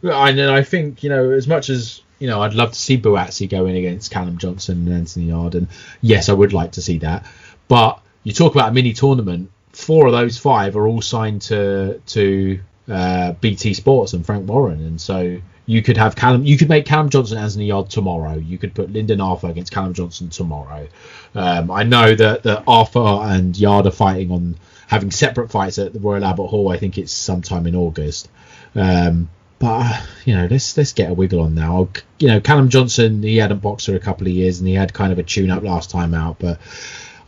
I think as much as I'd love to see Buatsi go in against Callum Johnson and Anthony Yard, and yes, I would like to see that. But you talk about a mini tournament. 4 of those 5 are all signed to BT Sports and Frank Warren, and so. You could make Callum Johnson Anthony Yard tomorrow. You could put Lyndon Arthur against Callum Johnson tomorrow. I know that Arthur and Yard are fighting on having separate fights at the Royal Albert Hall. I think it's sometime in August. But let's get a wiggle on now. Callum Johnson, he hadn't boxed for a couple of years and he had kind of a tune-up last time out, but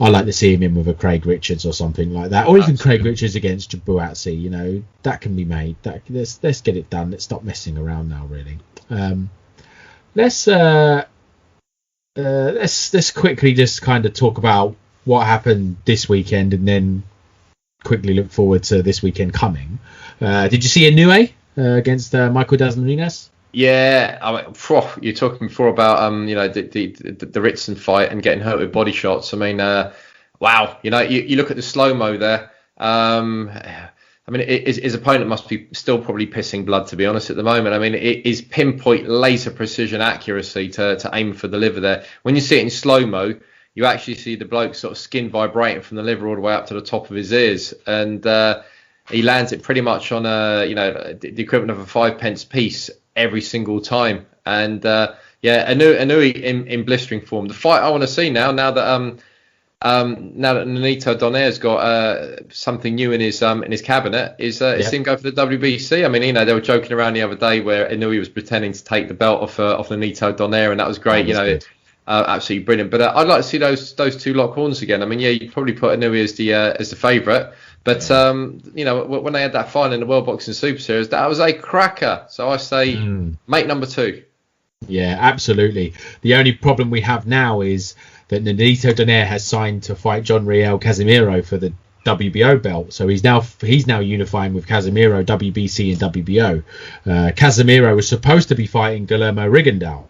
I'd like to see him in with a Craig Richards or something like that, or even Craig Richards against Buatsi. That can be made. Let's get it done. Let's stop messing around now. Really. Let's quickly just kind of talk about what happened this weekend, and then quickly look forward to this weekend coming. Did you see Inoue against Michael Dasmarinas? Yeah, I mean, you're talking before about the Ritson fight and getting hurt with body shots. I mean, wow, you look at the slow mo there. I mean, his opponent must be still probably pissing blood, to be honest, at the moment. I mean, it is pinpoint laser precision accuracy to aim for the liver there. When you see it in slow mo, you actually see the bloke sort of skin vibrating from the liver all the way up to the top of his ears, and he lands it pretty much on the equivalent of a 5 pence piece every single time. And Inoue in blistering form. The fight I want to see now that Nonito Donaire's got something new in his cabinet is him go for the WBC. I mean, they were joking around the other day where Inoue was pretending to take the belt off Nonito Donaire, and that was great. Absolutely brilliant. But I'd like to see those two lock horns again. I mean, you'd probably put Inoue as the favourite, but when they had that final in the World Boxing Super Series, that was a cracker. So I say, make number 2. Yeah, absolutely. The only problem we have now is that Nonito Donaire has signed to fight John Riel Casemiro for the WBO belt, so he's now unifying with Casemiro, WBC and WBO. Casemiro was supposed to be fighting Guillermo Rigondeaux,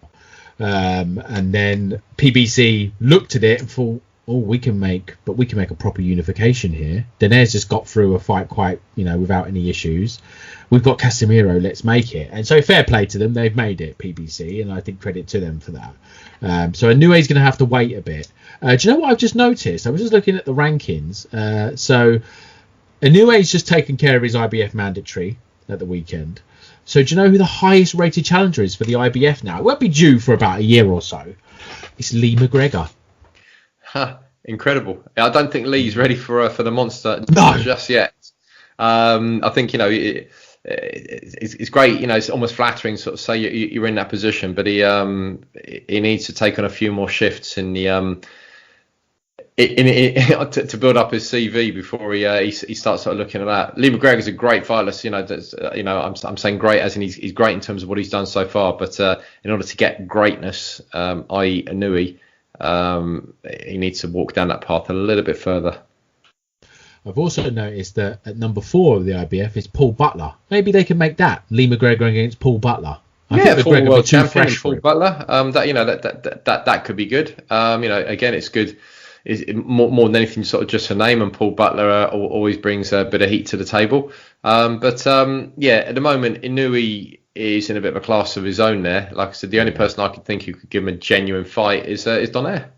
and then PBC looked at it and thought, we can make a proper unification here. Donaire's just got through a fight quite, without any issues. We've got Casemiro, let's make it. And so fair play to them, they've made it, PBC, and I think credit to them for that. So Inoue's going to have to wait a bit. Do you know what I've just noticed? I was just looking at the rankings. So Inoue's just taken care of his IBF mandatory at the weekend. So do you know who the highest rated challenger is for the IBF now? It won't be due for about a year or so. It's Lee McGregor. Incredible. I don't think Lee's ready for the monster just yet. I think it's great. It's almost flattering sort of say you're in that position, but he needs to take on a few more shifts in the to build up his CV before he starts sort of looking at that. Lee McGregor's a great fighter. I'm saying great as in he's great in terms of what he's done so far, but in order to get greatness, i.e. Inoue, he needs to walk down that path a little bit further. I've also noticed that at number 4 of the IBF is Paul Butler. Maybe they can make that Lee McGregor against Paul Butler. I think former world champion Paul Butler. That could be good. Again, it's good. Is more than anything, sort of just for name, and Paul Butler always brings a bit of heat to the table. At the moment, Inoue is in a bit of a class of his own there. Like I said, the only person I could think who could give him a genuine fight is Donaire.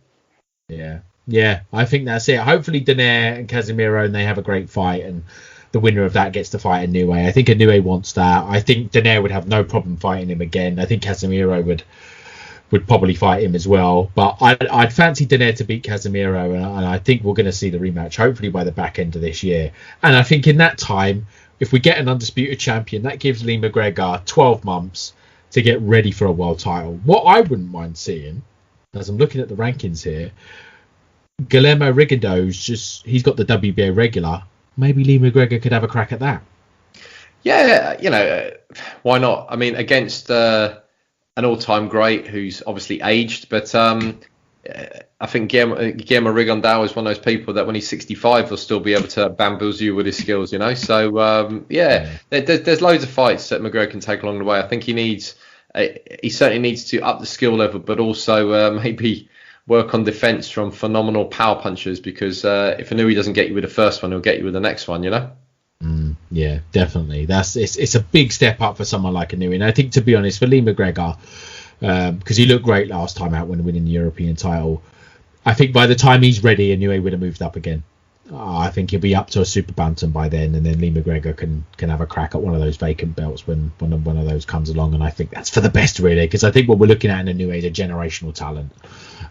Yeah, I think that's it. Hopefully Donaire and Casemiro, and they have a great fight, and the winner of that gets to fight Inoue. I think Inoue wants that. I think Donaire would have no problem fighting him again. I think Casemiro would probably fight him as well. But I'd fancy Donaire to beat Casemiro, and I think we're going to see the rematch hopefully by the back end of this year. And I think in that time, if we get an undisputed champion, that gives Lee McGregor 12 months to get ready for a world title. What I wouldn't mind seeing, as I'm looking at the rankings here, Guillermo Rigondeaux, he's got the WBA regular. Maybe Lee McGregor could have a crack at that. Yeah, why not? I mean, against an all-time great who's obviously aged, but I think Guillermo Rigondeaux is one of those people that when he's 65 will still be able to bamboozle you with his skills, So there's loads of fights that McGregor can take along the way. I think he certainly needs to up the skill level, but also maybe work on defense from phenomenal power punches, because if Inoue doesn't get you with the first one, he'll get you with the next one, Yeah, definitely. It's a big step up for someone like Inoue. And I think, to be honest, for Lee McGregor, because he looked great last time out when winning the European title, I think by the time he's ready, Inoue would have moved up again. I think he'll be up to a super bantam by then, and then Lee McGregor can have a crack at one of those vacant belts when one of those comes along. And I think that's for the best, really, because I think what we're looking at in Inoue is a generational talent.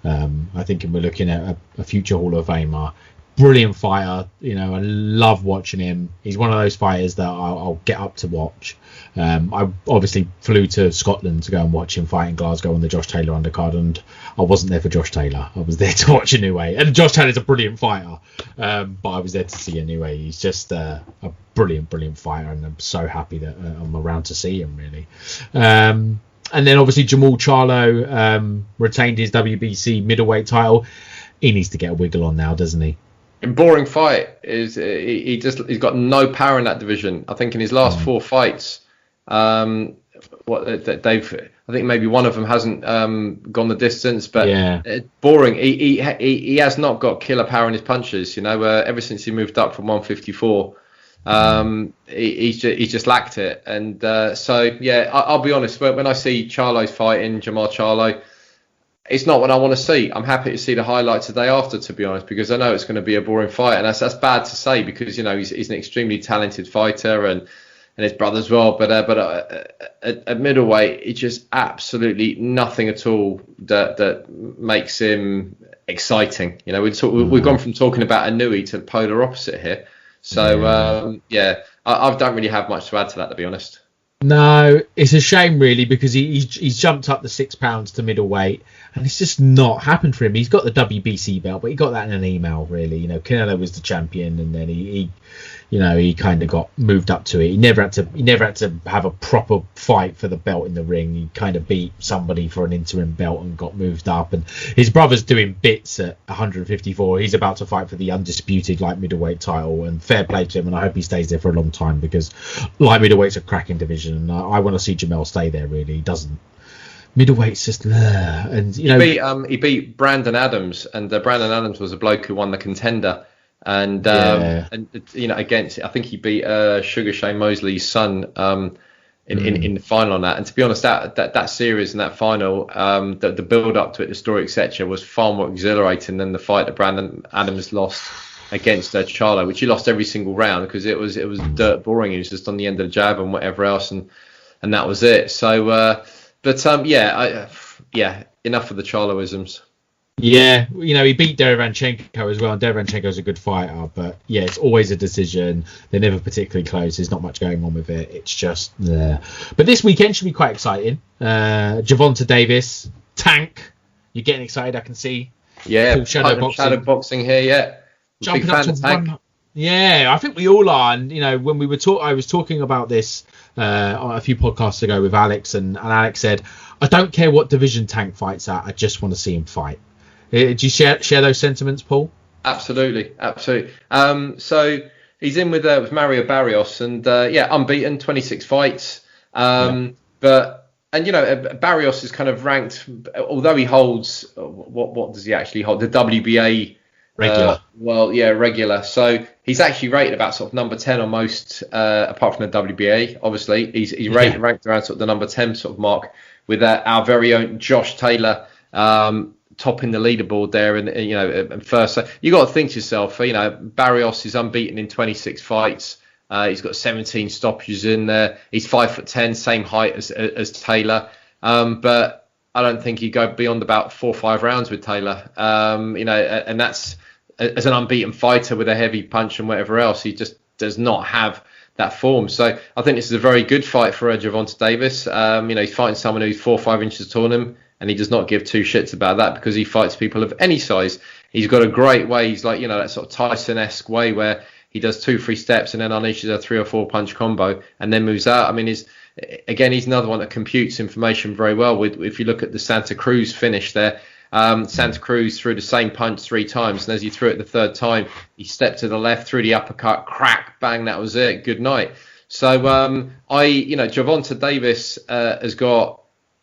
I think we're looking at a future Hall of Famer. Brilliant fighter, I love watching him. He's one of those fighters that I'll get up to watch. I obviously flew to Scotland to go and watch him fight in Glasgow on the Josh Taylor undercard, and I wasn't there for Josh Taylor. I was there to watch Inoue, and Josh Taylor's a brilliant fighter, but I was there to see Inoue. He's just a brilliant fighter, and I'm so happy that I'm around to see him, really. And then obviously Jamal Charlo retained his WBC middleweight title. He needs to get a wiggle on now, doesn't he? Boring fight is he's got no power in that division. I think in his last 4 fights, I think maybe one of them hasn't gone the distance, but boring. He has not got killer power in his punches. Ever since he moved up from 154, he's just lacked it. And I'll be honest. When I see Charlo's fighting Jamal Charlo, it's not what I want to see. I'm happy to see the highlights the day after, to be honest, because I know it's going to be a boring fight, and that's bad to say, because he's an extremely talented fighter, and and his brother as well. But at middleweight, it's just absolutely nothing at all that makes him exciting. You know, we've gone from talking about Inoue to the polar opposite here. So I don't really have much to add to that, to be honest. No, it's a shame really, because he's jumped up the £6 to middleweight, and it's just not happened for him. He's got the WBC belt, but he got that in an email really. You know, Canelo was the champion, and then he kind of got moved up to it. He never had to have a proper fight for the belt in the ring. He kind of beat somebody for an interim belt and got moved up. And his brother's doing bits at 154. He's about to fight for the undisputed light middleweight title, and fair play to him. And I hope he stays there for a long time, because light middleweight's a cracking division, and I want to see Jamel stay there. Really, he doesn't. Middleweight's just and you know he beat Brandon Adams, and Brandon Adams was a bloke who won the Contender. And you know, against, I think he beat Sugar Shane Mosley's son in the final on that. And to be honest, that series and that final, the build up to it, the story, etc., was far more exhilarating than the fight that Brandon Adams lost against Charlo, which he lost every single round because it was dirt boring. He was just on the end of the jab and whatever else, and that was it. So, enough of the Charloisms. Yeah, you know, he beat Derevyanchenko as well, and Derevyanchenko's a good fighter, but yeah, it's always a decision. They're never particularly close. There's not much going on with it. It's just there. But this weekend should be quite exciting. Gervonta Davis, Tank. You're getting excited, I can see. Yeah, shadow boxing here, yeah. Jumping up to Tank. Yeah, I think we all are. And, you know, when we were I was talking about this a few podcasts ago with Alex, and Alex said, I don't care what division Tank fights at, I just want to see him fight. Do you share those sentiments, Paul? Absolutely. So he's in with Mario Barrios, and unbeaten, 26 fights. But you know, Barrios is kind of ranked, although he holds what does he actually hold? The WBA regular. Regular. So he's actually rated about sort of number 10 on most, apart from the WBA. Obviously, he's ranked around sort of the number 10 sort of mark, with our very own Josh Taylor topping the leaderboard there, and first. So you got to think to yourself, you know, Barrios is unbeaten in 26 fights. He's got 17 stoppages in there. He's 5'10", same height as Taylor. But I don't think he'd go beyond about 4 or 5 rounds with Taylor. And that's as an unbeaten fighter with a heavy punch and whatever else. He just does not have that form. So I think this is a very good fight for Gervonta Davis. He's fighting someone who's 4 or 5 inches taller than him, and he does not give two shits about that, because he fights people of any size. He's got a great way. He's like, you know, that sort of Tyson-esque way where he does 2-3 steps and then unleashes a 3 or 4 punch combo and then moves out. I mean, he's another one that computes information very well. If you look at the Santa Cruz finish there, Santa Cruz threw the same punch 3 times, and as he threw it the 3rd time, he stepped to the left, threw the uppercut, crack, bang, that was it. Good night. So Gervonta Davis has got,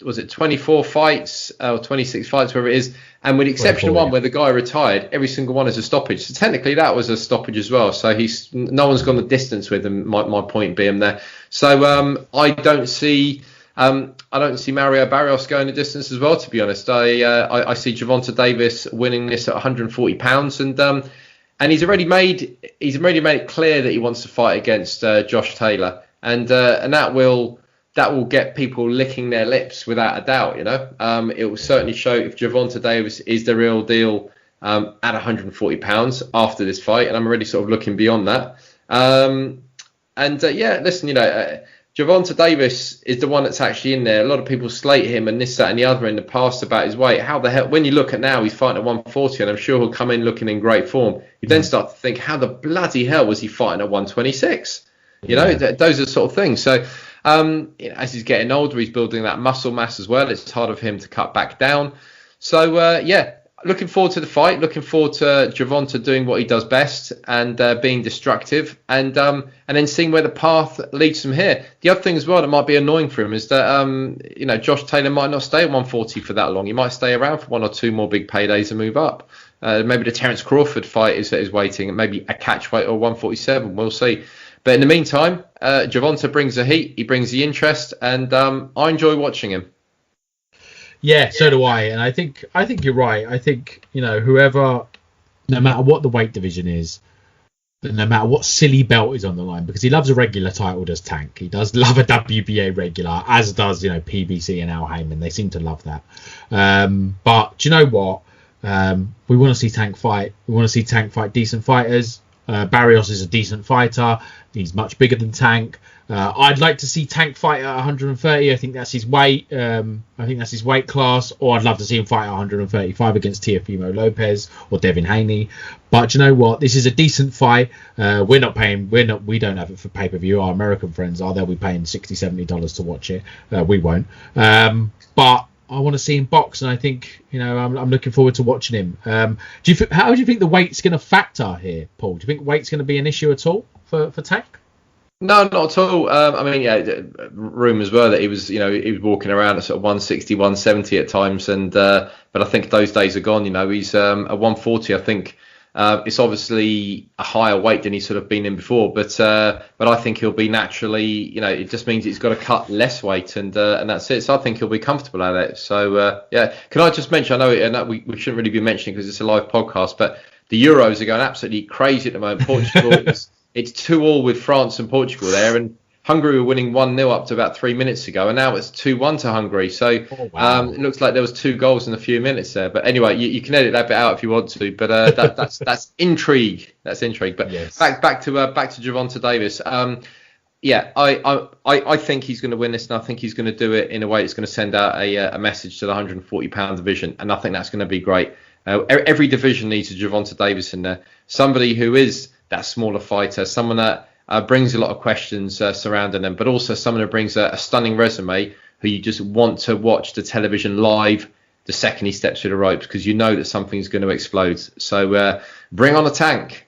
was it 24 fights or 26 fights, wherever it is, and with the exception of one where the guy retired, every single one is a stoppage. So technically that was a stoppage as well. So no one's gone the distance with him. My point being there. So I don't see Mario Barrios going the distance as well, to be honest. I see Gervonta Davis winning this at 140 pounds, and he's already made it clear that he wants to fight against Josh Taylor, and that will get people licking their lips without a doubt. You know, it will certainly show if Gervonta Davis is the real deal at 140 pounds after this fight, and I'm already sort of looking beyond that. Listen, you know, Gervonta Davis is the one that's actually in there. A lot of people slate him and this, that, and the other in the past about his weight. How the hell? When you look at now, he's fighting at 140, and I'm sure he'll come in looking in great form. You then start to think, how the bloody hell was he fighting at 126? You know, those are the sort of things. So. As he's getting older, he's building that muscle mass as well. It's hard of him to cut back down. So, looking forward to the fight. Looking forward to Gervonta doing what he does best and being destructive, and then seeing where the path leads from here. The other thing as well that might be annoying for him is that Josh Taylor might not stay at 140 for that long. He might stay around for 1 or 2 more big paydays and move up. Maybe the Terence Crawford fight is waiting, and maybe a catch weight or 147. We'll see. But in the meantime, Gervonta brings the heat, he brings the interest, and I enjoy watching him. Yeah, so do I. And I think you're right. I think, you know, whoever, no matter what the weight division is, no matter what silly belt is on the line, because he loves a regular title, does Tank. He does love a WBA regular, as does, PBC and Al Heyman. They seem to love that. But do you know what? We want to see Tank fight. We want to see Tank fight decent fighters. Barrios is a decent fighter. He's much bigger than Tank. I'd like to see Tank fight at 130. I think that's his weight. I think that's his weight class. Or I'd love to see him fight at 135 against Teofimo Lopez or Devin Haney. But you know what? This is a decent fight. We don't have it for pay-per-view. Our American friends are. They'll be paying $60, $70 to watch it. We won't. But I want to see him box, and I think I'm looking forward to watching him. How do you think the weight's going to factor here, Paul? Do you think weight's going to be an issue at all for Tank? No, not at all. Rumours were that he was walking around at sort of 160, 170 at times, and but I think those days are gone. He's at 140. I think it's obviously a higher weight than he's sort of been in before, but I think he'll be naturally. It just means he's got to cut less weight, and that's it. So I think he'll be comfortable at it. So can I just mention? I know we shouldn't really be mentioning because it's a live podcast, but the Euros are going absolutely crazy at the moment. Portugal. It's 2-2 with France and Portugal there, and Hungary were winning 1-0 up to about 3 minutes ago, and now it's 2-1 to Hungary. So it looks like there was 2 goals in a few minutes there. But anyway, you can edit that bit out if you want to. But that's intrigue. That's intrigue. But yes. back to Gervonta Davis. I think he's going to win this, and I think he's going to do it in a way that's going to send out a message to the 140-pound division, and I think that's going to be great. Every division needs a Gervonta Davis in there. Somebody who is that smaller fighter, someone that brings a lot of questions surrounding them, but also someone who brings a stunning resume who you just want to watch the television live the second he steps through the ropes, because you know that something's going to explode. So bring on a Tank.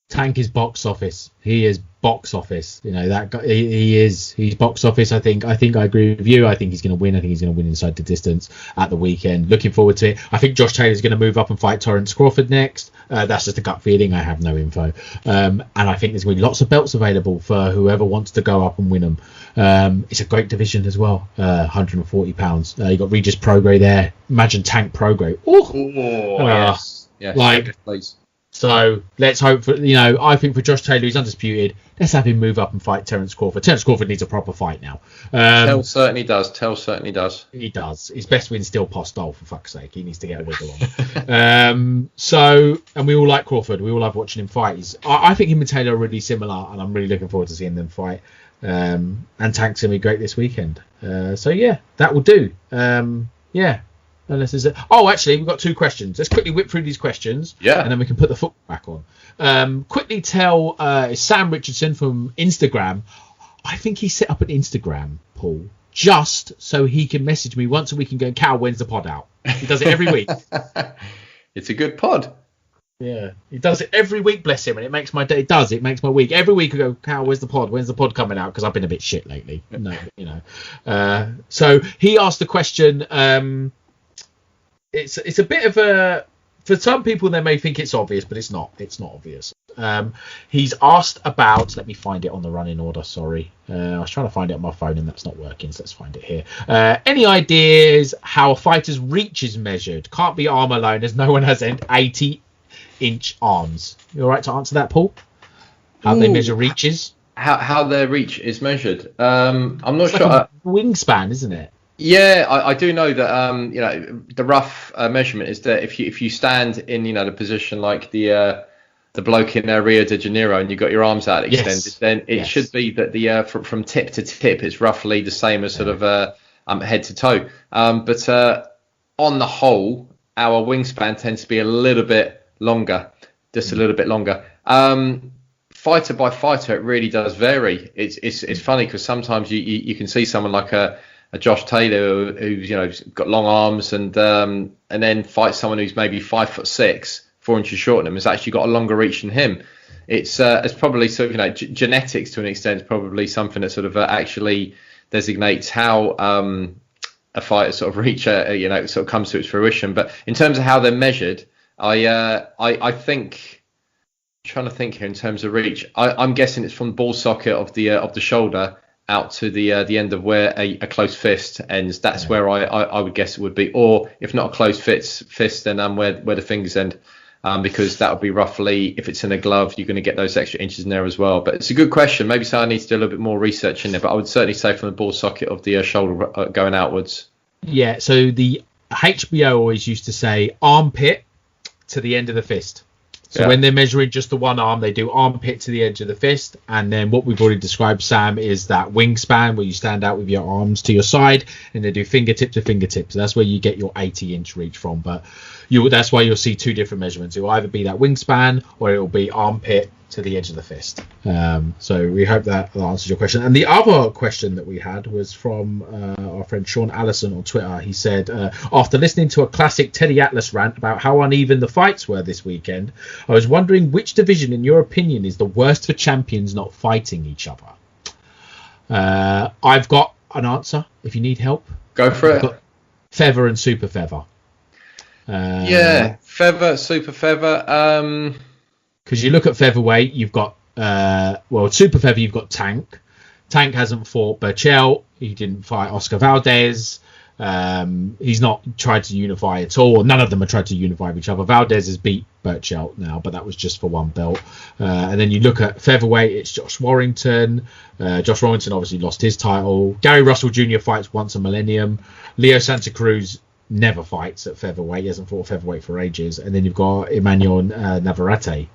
Tank is box office. He is box office. That guy, he's box office. I think I agree with you. I think he's going to win. I think he's going to win inside the distance at the weekend. Looking forward to it. I think Josh Taylor's going to move up and fight Torrance Crawford next. That's just a gut feeling. I have no info. And I think there's going to be lots of belts available for whoever wants to go up and win them. It's a great division as well. 140 pounds. You got Regis Prograis there. Imagine Tank Prograis. Yes. Please. So let's hope for, I think for Josh Taylor, he's undisputed. Let's have him move up and fight Terence Crawford. Terence Crawford needs a proper fight now. Tell certainly does. He does. His best win's still Postol, for fuck's sake. He needs to get a wiggle on. And we all like Crawford. We all love watching him fight. I think him and Taylor are really similar, and I'm really looking forward to seeing them fight. And Tank's going to be great this weekend. That will do. Actually, we've got 2 questions. Let's quickly whip through these questions, and then we can put the foot back on. Quickly tell Sam Richardson from Instagram. I think he set up an Instagram, Paul, just so he can message me once a week and go, Cal, when's the pod out? He does it every week. It's a good pod. Yeah, he does it every week, bless him, and it makes my day. It makes my week. Every week I go, Cal, where's the pod? When's the pod coming out? Because I've been a bit shit lately. So he asked the question. It's a bit of a, for some people they may think it's obvious, but it's not obvious. He's asked about, let me find it on the running order, sorry. I was trying to find it on my phone and that's not working, so let's find it here. Any ideas how a fighter's reach is measured? Can't be arm alone, as no one has 80-inch arms. You all right to answer that, Paul? How they measure reaches? How their reach is measured? I'm not sure. Like a wingspan, isn't it? Yeah, I do know that the rough measurement is that if you stand in the position like the bloke in Rio de Janeiro and you've got your arms out extended, then it should be that the from tip to tip it's roughly the same as sort of head to toe. But on the whole, our wingspan tends to be a little bit longer, just a little bit longer. Fighter by fighter, it really does vary. It's funny because sometimes you can see someone like a Josh Taylor who's got long arms and then fight someone who's maybe 5'6", 4 inches shorter than him, has actually got a longer reach than him. It's probably sort of genetics to an extent is probably something that sort of actually designates how a fighter sort of reach sort of comes to its fruition. But in terms of how they're measured, I think, I'm trying to think here in terms of reach. I'm guessing it's from the ball socket of the shoulder out to the end of where a close fist ends. That's where I would guess it would be, or if not a close fist, then where the fingers end. because that would be roughly, if it's in a glove, you're going to get those extra inches in there as well. But it's a good question. Maybe so I need to do a little bit more research in there, but I would certainly say from the ball socket of the shoulder going outwards. Yeah, so the HBO always used to say armpit to the end of the fist. So when they're measuring just the one arm, they do armpit to the edge of the fist. And then what we've already described, Sam, is that wingspan where you stand out with your arms to your side and they do fingertip to fingertip. So that's where you get your 80-inch reach from. But that's why you'll see two different measurements. It will either be that wingspan or it will be armpit to the edge of the fist. So we hope that answers your question. And the other question that we had was from our friend Sean Allison on Twitter. He said, after listening to a classic Teddy Atlas rant about how uneven the fights were this weekend, I was wondering which division, in your opinion, is the worst for champions not fighting each other. I've got an answer if you need help. Go for it. Feather and super feather. Feather, super feather. Because you look at featherweight, you've got super feather, you've got Tank. Tank hasn't fought Burchell. He didn't fight Oscar Valdez. He's not tried to unify at all. Or none of them have tried to unify with each other. Valdez has beat Burchell now, but that was just for one belt. And then you look at featherweight, it's Josh Warrington. Josh Warrington obviously lost his title. Gary Russell Jr. fights once a millennium. Leo Santa Cruz never fights at featherweight. He hasn't fought featherweight for ages. And then you've got Emmanuel Navarrete.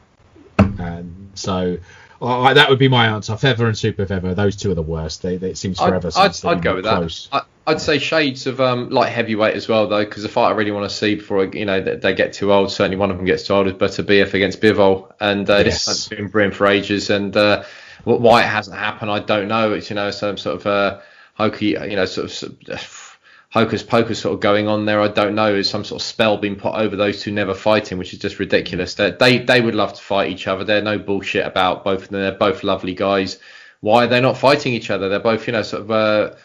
So that would be my answer. Feather and super feather, those two are the worst. It seems forever since I'd go with close. That. I'd say shades of light heavyweight as well, though, because the fight I really want to see before they get too old. Certainly one of them gets too old is Butterbeef against Bivol, and this has been brewing for ages. And why it hasn't happened, I don't know. It's some sort of hokey, hocus pocus sort of going on there. I don't know. Is some sort of spell being put over those two never fighting, which is just ridiculous. They would love to fight each other. There's no bullshit about both of them. They're both lovely guys. Why are they not fighting each other? They're both, without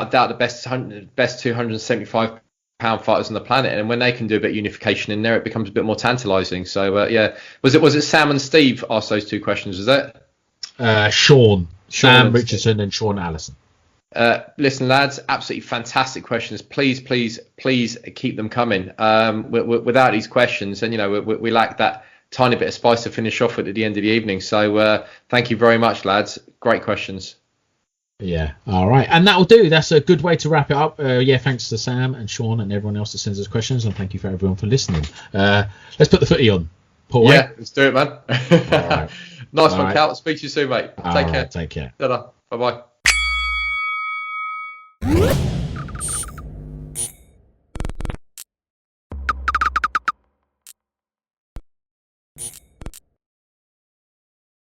a doubt, the best 275-pound fighters on the planet. And when they can do a bit of unification in there, it becomes a bit more tantalising. So was it Sam and Steve asked those two questions? Was that Sam Richardson and Sean Allison? Listen, lads, absolutely fantastic questions. Please keep them coming. Without these questions, and we lack that tiny bit of spice to finish off with at the end of the evening. So thank you very much, lads. Great questions. Yeah, all right, and that'll do. That's a good way to wrap it up. Thanks to Sam and Sean and everyone else that sends us questions, and thank you for everyone for listening. Let's put the footy on, Paul. Yeah, let's do it, man. All right. Nice one, right. Cal. Speak to you soon, mate. Take care. Take care. Ta-da. Bye-bye.